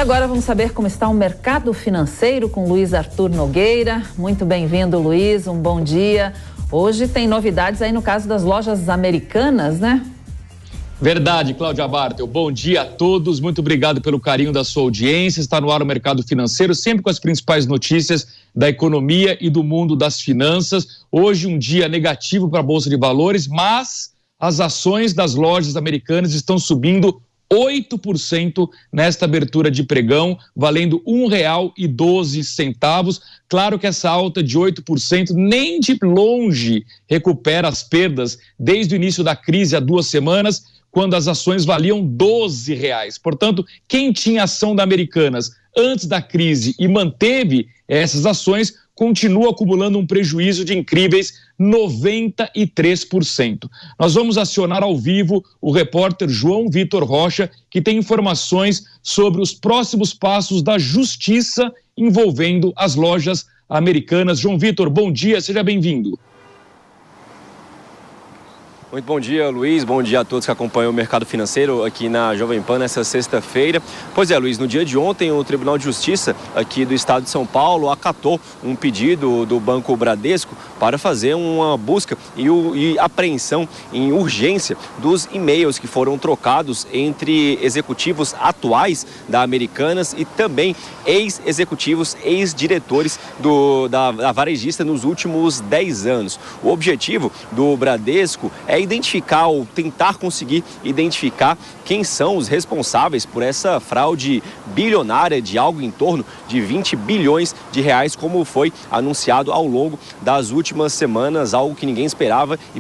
agora vamos saber como está o mercado financeiro com Luiz Arthur Nogueira. Muito bem-vindo, Luiz, um bom dia. Hoje tem novidades aí no caso das lojas americanas, né? Verdade, Cláudia Bartel. Bom dia a todos, muito obrigado pelo carinho da sua audiência. Está no ar o mercado financeiro, sempre com as principais notícias da economia e do mundo das finanças. Hoje um dia negativo para a Bolsa de Valores, mas as ações das lojas americanas estão subindo 8% nesta abertura de pregão, valendo R$ 1,12. Claro que essa alta de 8% nem de longe recupera as perdas desde o início da crise há 2 semanas, quando as ações valiam R$ 12. Portanto, quem tinha ação da Americanas antes da crise e manteve essas ações, continua acumulando um prejuízo de incríveis 93%. Nós vamos acionar ao vivo o repórter João Vitor Rocha, que tem informações sobre os próximos passos da justiça envolvendo as lojas americanas. João Vitor, bom dia, seja bem-vindo. Muito bom dia, Luiz. Bom dia a todos que acompanham o mercado financeiro aqui na Jovem Pan nessa sexta-feira. Pois é, Luiz, no dia de ontem o Tribunal de Justiça aqui do Estado de São Paulo acatou um pedido do Banco Bradesco para fazer uma busca e apreensão em urgência dos e-mails que foram trocados entre executivos atuais da Americanas e também ex-executivos, ex-diretores da varejista nos últimos 10 anos. O objetivo do Bradesco é identificar ou tentar conseguir identificar quem são os responsáveis por essa fraude bilionária de algo em torno de 20 bilhões de reais, como foi anunciado ao longo das últimas semanas, algo que ninguém esperava e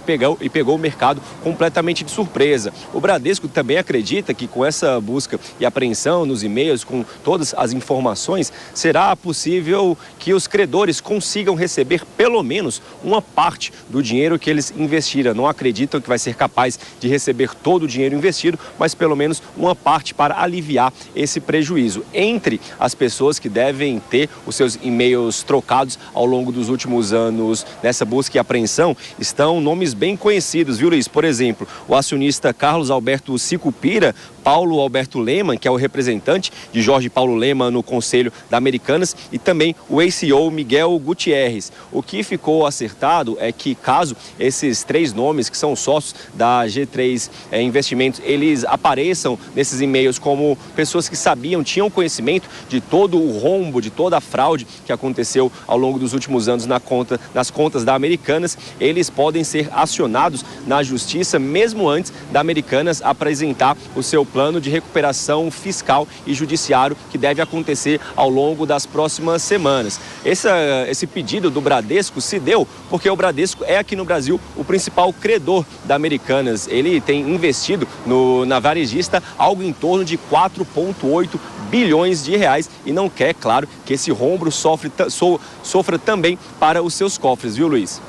pegou o mercado completamente de surpresa. O Bradesco também acredita que com essa busca e apreensão nos e-mails, com todas as informações, será possível que os credores consigam receber pelo menos uma parte do dinheiro que eles investiram. Não acreditam que vai ser capaz de receber todo o dinheiro investido, mas pelo menos uma parte para aliviar esse prejuízo. Entre as pessoas que devem ter os seus e-mails trocados ao longo dos últimos anos nessa busca e apreensão estão nomes bem conhecidos, viu, Luiz? Por exemplo, o acionista Carlos Alberto Sicupira, Paulo Alberto Leman, que é o representante de Jorge Paulo Leman no Conselho da Americanas, e também o ex-CEO Miguel Gutierrez. O que ficou acertado é que, caso esses 3 nomes, que são sócios da G3 Investimentos, eles apareçam nesses e-mails como pessoas que sabiam, tinham conhecimento de todo o rombo, de toda a fraude que aconteceu ao longo dos últimos anos nas contas da Americanas, eles podem ser acionados na justiça mesmo antes da Americanas apresentar o seu plano de recuperação fiscal e judiciário que deve acontecer ao longo das próximas semanas. Esse pedido do Bradesco se deu porque o Bradesco é aqui no Brasil o principal credor da Americanas. Ele tem investido na varejista algo em torno de 4,8 bilhões de reais e não quer, claro, que esse rombo sofra também para os seus cofres, viu, Luiz?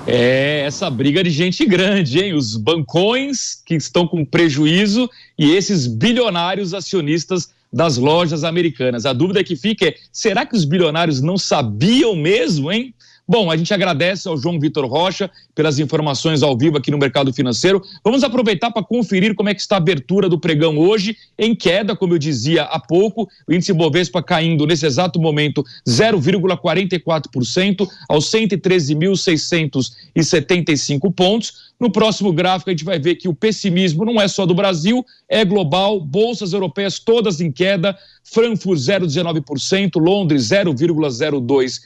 É essa briga de gente grande, hein? Os bancões que estão com prejuízo e esses bilionários acionistas das lojas americanas. A dúvida que fica é, será que os bilionários não sabiam mesmo, hein? Bom, a gente agradece ao João Vitor Rocha pelas informações ao vivo aqui no Mercado Financeiro. Vamos aproveitar para conferir como é que está a abertura do pregão hoje, em queda, como eu dizia há pouco, o índice Bovespa caindo nesse exato momento 0,44% aos 113.675 pontos. No próximo gráfico a gente vai ver que o pessimismo não é só do Brasil, é global, bolsas europeias todas em queda, Frankfurt 0,19%, Londres 0,02%,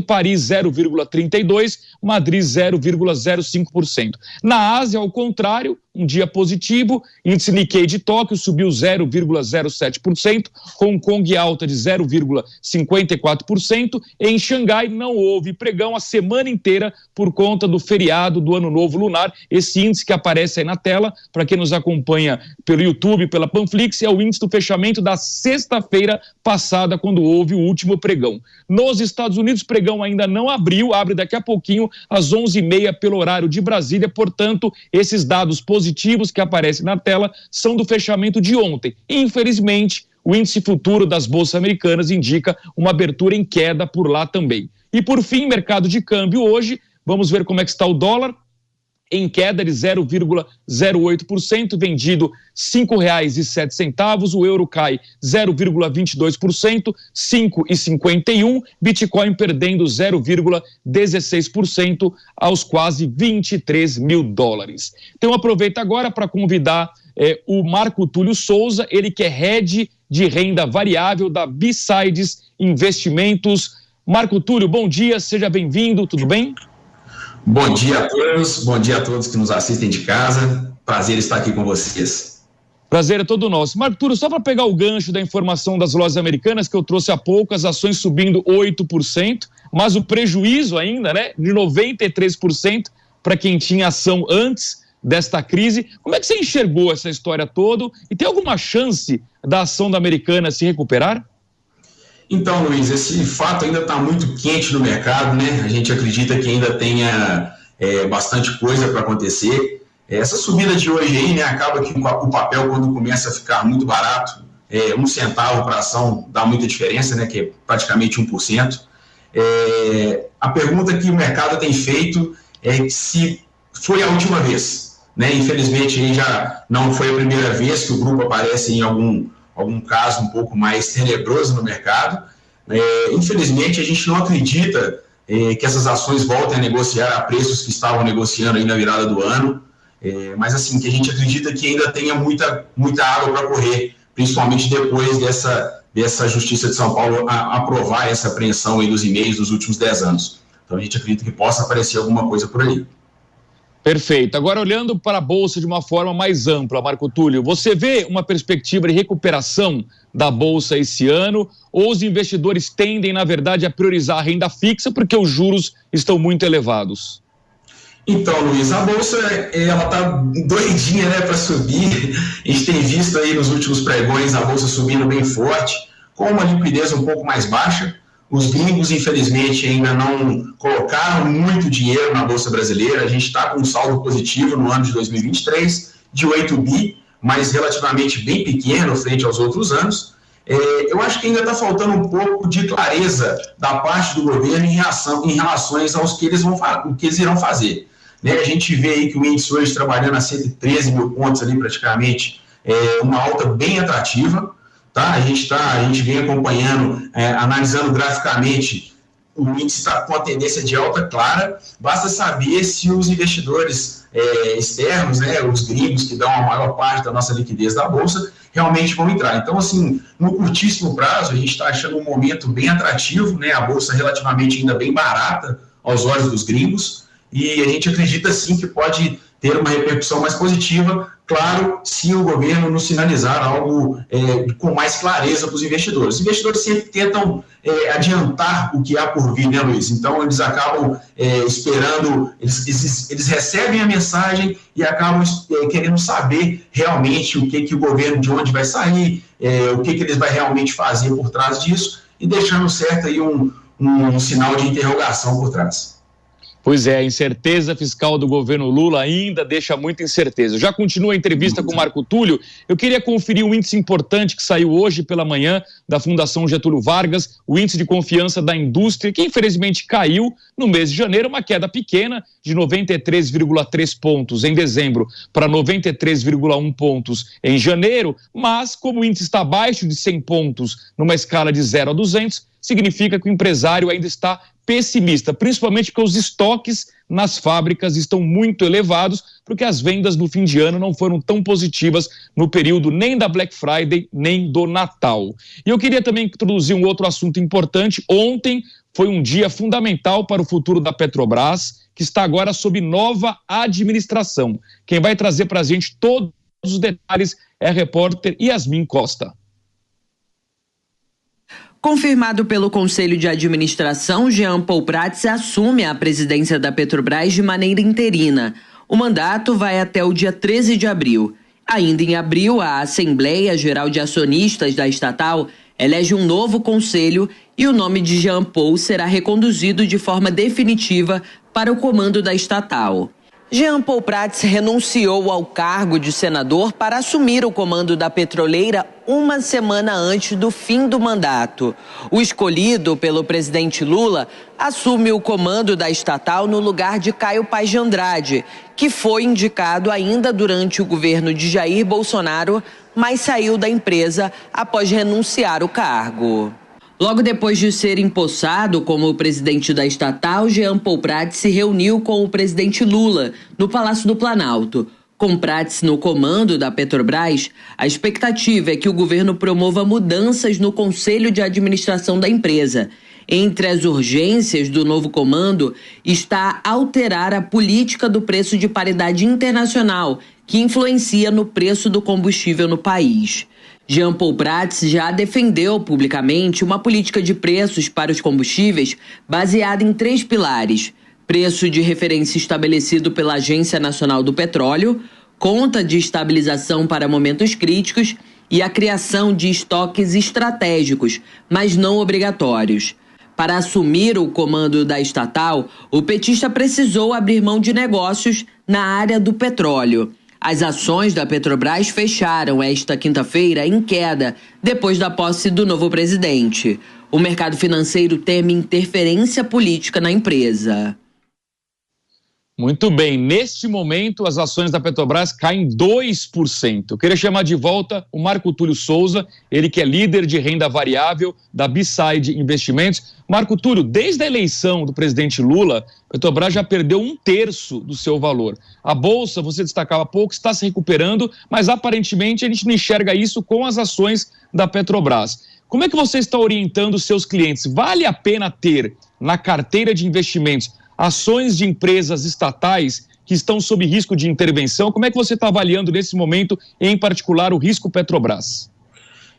Paris 0,32%, Madrid 0,05%. Na Ásia, ao contrário, um dia positivo, índice Nikkei de Tóquio subiu 0,07%, Hong Kong alta de 0,54%, em Xangai não houve pregão a semana inteira por conta do feriado do Ano Novo Lunar. Esse índice que aparece aí na tela, para quem nos acompanha pelo YouTube, pela Panflix, é o índice do fechamento da sexta-feira passada, quando houve o último pregão. Nos Estados Unidos, o pregão ainda não abriu, abre daqui a pouquinho, às 11h30 pelo horário de Brasília. Portanto, esses dados positivos que aparecem na tela são do fechamento de ontem. Infelizmente, o índice futuro das bolsas americanas indica uma abertura em queda por lá também. E por fim, mercado de câmbio hoje, vamos ver como é que está o dólar. em queda de 0,08%, vendido R$ 5,07. O euro cai 0,22%, 5,51. Bitcoin perdendo 0,16% aos quase 23 mil dólares. Então aproveito agora para convidar o Marco Túlio Souza, ele que é head de renda variável da B-Sides Investimentos. Marco Túlio, bom dia, seja bem-vindo, tudo bem? Bom dia a todos que nos assistem de casa, prazer estar aqui com vocês. Prazer é todo nosso. Marco Túlio, só para pegar o gancho da informação das lojas americanas que eu trouxe há pouco, as ações subindo 8%, mas o prejuízo ainda, né, de 93% para quem tinha ação antes desta crise. Como é que você enxergou essa história toda e tem alguma chance da ação da Americana se recuperar? Então, Luiz, esse fato ainda está muito quente no mercado, né? A gente acredita que ainda tenha bastante coisa para acontecer. Essa subida de hoje aí, né, acaba que o papel, quando começa a ficar muito barato, 1 centavo para a ação dá muita diferença, né, que é praticamente 1%. A pergunta que o mercado tem feito é se foi a última vez, né? Infelizmente, aí já não foi a primeira vez que o grupo aparece em algum caso um pouco mais tenebroso no mercado. Infelizmente, a gente não acredita que essas ações voltem a negociar a preços que estavam negociando aí na virada do ano, mas assim, que a gente acredita que ainda tenha muita água para correr, principalmente depois dessa Justiça de São Paulo aprovar essa apreensão aí dos e-mails dos últimos 10 anos. Então, a gente acredita que possa aparecer alguma coisa por aí. Perfeito. Agora, olhando para a Bolsa de uma forma mais ampla, Marco Túlio, você vê uma perspectiva de recuperação da Bolsa esse ano ou os investidores tendem, na verdade, a priorizar a renda fixa porque os juros estão muito elevados? Então, Luiz, a Bolsa ela está doidinha, né, para subir. A gente tem visto aí nos últimos pregões a Bolsa subindo bem forte, com uma liquidez um pouco mais baixa. Os gringos, infelizmente, ainda não colocaram muito dinheiro na Bolsa brasileira. A gente está com um saldo positivo no ano de 2023, de 8 bi, mas relativamente bem pequeno frente aos outros anos. Eu acho que ainda está faltando um pouco de clareza da parte do governo em relação aos que eles irão fazer. Né? A gente vê aí que o índice hoje trabalhando a 113 mil pontos ali praticamente, uma alta bem atrativa. Tá? A gente vem acompanhando, analisando graficamente, o índice está com a tendência de alta clara. Basta saber se os investidores externos, né, os gringos que dão a maior parte da nossa liquidez da Bolsa, realmente vão entrar. Então, assim, no curtíssimo prazo, a gente está achando um momento bem atrativo, né, a Bolsa relativamente ainda bem barata aos olhos dos gringos, e a gente acredita, sim, que pode ter uma repercussão mais positiva, claro, se o governo nos sinalizar algo com mais clareza para os investidores. Os investidores sempre tentam adiantar o que há por vir, né, Luiz? Então, eles acabam esperando, eles recebem a mensagem e acabam querendo saber realmente o que o governo, de onde vai sair, o que eles vai realmente fazer por trás disso, e deixando certo aí um sinal de interrogação por trás. Pois é, a incerteza fiscal do governo Lula ainda deixa muita incerteza. Já continua a entrevista com o Marco Túlio. Eu queria conferir um índice importante que saiu hoje pela manhã da Fundação Getúlio Vargas, o índice de confiança da indústria, que infelizmente caiu no mês de janeiro, uma queda pequena de 93,3 pontos em dezembro para 93,1 pontos em janeiro, mas como o índice está abaixo de 100 pontos numa escala de 0 a 200, significa que o empresário ainda está pessimista, principalmente porque os estoques nas fábricas estão muito elevados, porque as vendas no fim de ano não foram tão positivas no período nem da Black Friday, nem do Natal. E eu queria também introduzir um outro assunto importante. Ontem foi um dia fundamental para o futuro da Petrobras, que está agora sob nova administração. Quem vai trazer para a gente todos os detalhes é a repórter Yasmin Costa. Confirmado pelo Conselho de Administração, Jean Paul Prats assume a presidência da Petrobras de maneira interina. O mandato vai até o dia 13 de abril. Ainda em abril, a Assembleia Geral de Acionistas da estatal elege um novo conselho e o nome de Jean Paul será reconduzido de forma definitiva para o comando da estatal. Jean Paul Prats renunciou ao cargo de senador para assumir o comando da petroleira uma semana antes do fim do mandato. O escolhido pelo presidente Lula assume o comando da estatal no lugar de Caio Paz de Andrade, que foi indicado ainda durante o governo de Jair Bolsonaro, mas saiu da empresa após renunciar ao cargo. Logo depois de ser empossado como presidente da estatal, Jean Paul Prats se reuniu com o presidente Lula no Palácio do Planalto. Com Prats no comando da Petrobras, a expectativa é que o governo promova mudanças no conselho de administração da empresa. Entre as urgências do novo comando está alterar a política do preço de paridade internacional, que influencia no preço do combustível no país. Jean Paul Prats já defendeu publicamente uma política de preços para os combustíveis baseada em 3 pilares: preço de referência estabelecido pela Agência Nacional do Petróleo, conta de estabilização para momentos críticos e a criação de estoques estratégicos, mas não obrigatórios. Para assumir o comando da estatal, o petista precisou abrir mão de negócios na área do petróleo. As ações da Petrobras fecharam esta quinta-feira em queda, depois da posse do novo presidente. O mercado financeiro teme interferência política na empresa. Muito bem, neste momento as ações da Petrobras caem 2%. Eu queria chamar de volta o Marco Túlio Souza, ele que é líder de renda variável da B-Side Investimentos. Marco Túlio, desde a eleição do presidente Lula, a Petrobras já perdeu 1/3 do seu valor. A Bolsa, você destacava há pouco, está se recuperando, mas aparentemente a gente não enxerga isso com as ações da Petrobras. Como é que você está orientando os seus clientes? Vale a pena ter na carteira de investimentos ações de empresas estatais que estão sob risco de intervenção? Como é que você está avaliando nesse momento, em particular, o risco Petrobras?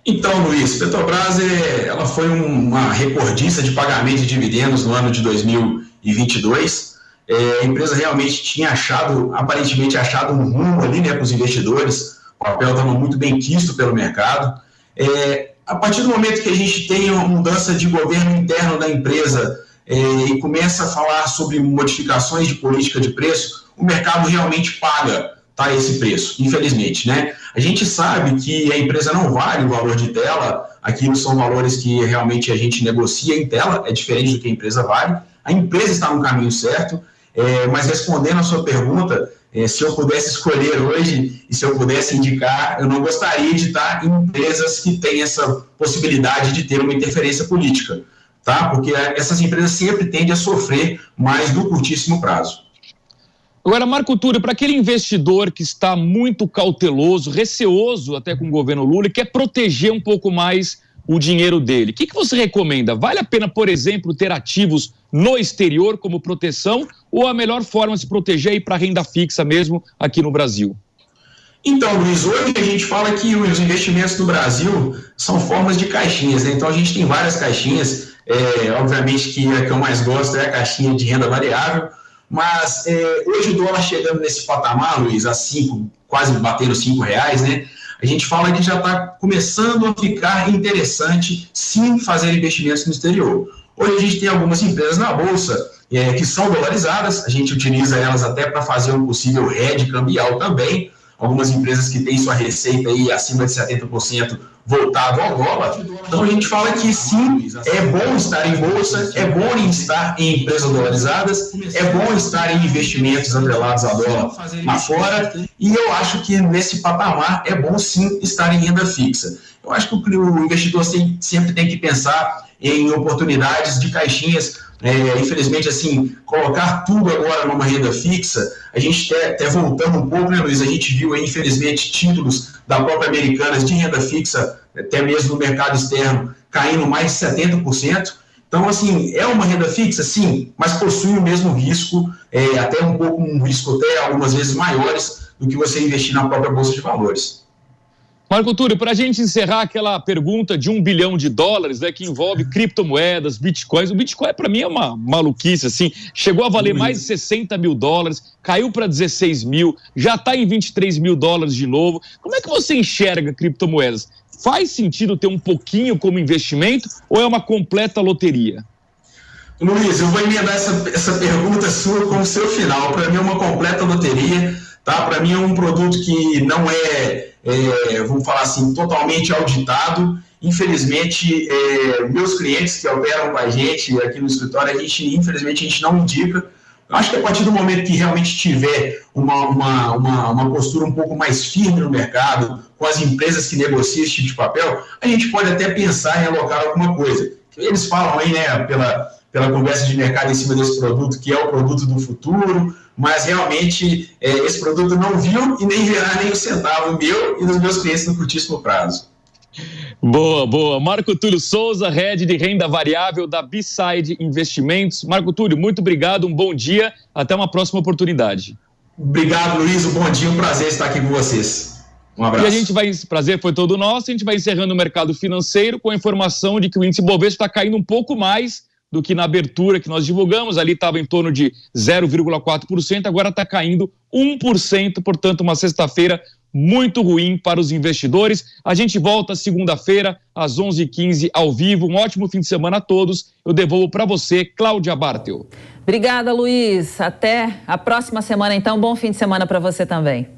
Então, Luiz, Petrobras ela foi uma recordista de pagamento de dividendos no ano de 2022. A empresa realmente tinha aparentemente achado um rumo ali, né, para os investidores. O papel estava muito bem quisto pelo mercado. A partir do momento que a gente tem uma mudança de governo interno da empresa e começa a falar sobre modificações de política de preço, o mercado realmente paga, tá, esse preço, infelizmente, né? A gente sabe que a empresa não vale o valor de tela, aquilo são valores que realmente a gente negocia em tela, é diferente do que a empresa vale. A empresa está no caminho certo, mas respondendo a sua pergunta, se eu pudesse escolher hoje e se eu pudesse indicar, eu não gostaria de estar em empresas que têm essa possibilidade de ter uma interferência política, tá? Porque essas empresas sempre tendem a sofrer mais no curtíssimo prazo. Agora, Marco Túlio, para aquele investidor que está muito cauteloso, receoso até com o governo Lula e quer proteger um pouco mais o dinheiro dele, o que você recomenda? Vale a pena, por exemplo, ter ativos no exterior como proteção, ou a melhor forma de se proteger é ir para a renda fixa mesmo aqui no Brasil? Então, Luiz, hoje a gente fala que os investimentos no Brasil são formas de caixinhas, né? Então a gente tem várias caixinhas, obviamente que a que eu mais gosto é a caixinha de renda variável, mas hoje o dólar chegando nesse patamar, Luiz, a 5, quase batendo R$5, né? A gente fala que já está começando a ficar interessante, sim, fazer investimentos no exterior. Hoje a gente tem algumas empresas na Bolsa que são dolarizadas, a gente utiliza elas até para fazer um possível hedge cambial também. Algumas empresas que têm sua receita aí acima de 70% voltado ao dólar. Então a gente fala que sim, é bom estar em bolsa, é bom estar em empresas dolarizadas, é bom estar em investimentos atrelados a dólar lá fora, e eu acho que nesse patamar é bom sim estar em renda fixa. Eu acho que o investidor sempre tem que pensar em oportunidades de caixinhas. Infelizmente, assim, colocar tudo agora numa renda fixa, a gente até voltando um pouco, né, Luiz? A gente viu aí, infelizmente, títulos da própria Americanas de renda fixa, até mesmo no mercado externo, caindo mais de 70%. Então, assim, é uma renda fixa, sim, mas possui o mesmo risco, até um risco até algumas vezes maiores do que você investir na própria Bolsa de Valores. Marco Túlio, para a gente encerrar aquela pergunta de $1 bilhão, né, que envolve criptomoedas, bitcoins. O Bitcoin, para mim, é uma maluquice, assim. Chegou a valer mais de $60 mil, caiu para 16 mil, já está em $23 mil de novo. Como é que você enxerga criptomoedas? Faz sentido ter um pouquinho como investimento ou é uma completa loteria? Luiz, eu vou emendar essa pergunta sua como seu final. Para mim é uma completa loteria, tá? Para mim é um produto que não vamos falar assim, totalmente auditado. Infelizmente, meus clientes que operam com a gente aqui no escritório, infelizmente a gente não indica. Eu acho que a partir do momento que realmente tiver uma postura um pouco mais firme no mercado, com as empresas que negociam esse tipo de papel, a gente pode até pensar em alocar alguma coisa. Eles falam aí, né, pela conversa de mercado em cima desse produto, que é o produto do futuro, mas realmente esse produto não viu e nem verá nem um centavo meu e dos meus clientes no curtíssimo prazo. Boa. Marco Túlio Souza, Head de Renda Variável da B-Side Investimentos. Marco Túlio, muito obrigado, um bom dia, até uma próxima oportunidade. Obrigado, Luiz, um bom dia, um prazer estar aqui com vocês. Um abraço. Prazer foi todo nosso, a gente vai encerrando o mercado financeiro com a informação de que o índice Bovespa está caindo um pouco mais do que na abertura que nós divulgamos, ali estava em torno de 0,4%, agora está caindo 1%, portanto uma sexta-feira muito ruim para os investidores. A gente volta segunda-feira às 11h15 ao vivo, um ótimo fim de semana a todos, eu devolvo para você, Cláudia Bartel. Obrigada, Luiz, até a próxima semana então, bom fim de semana para você também.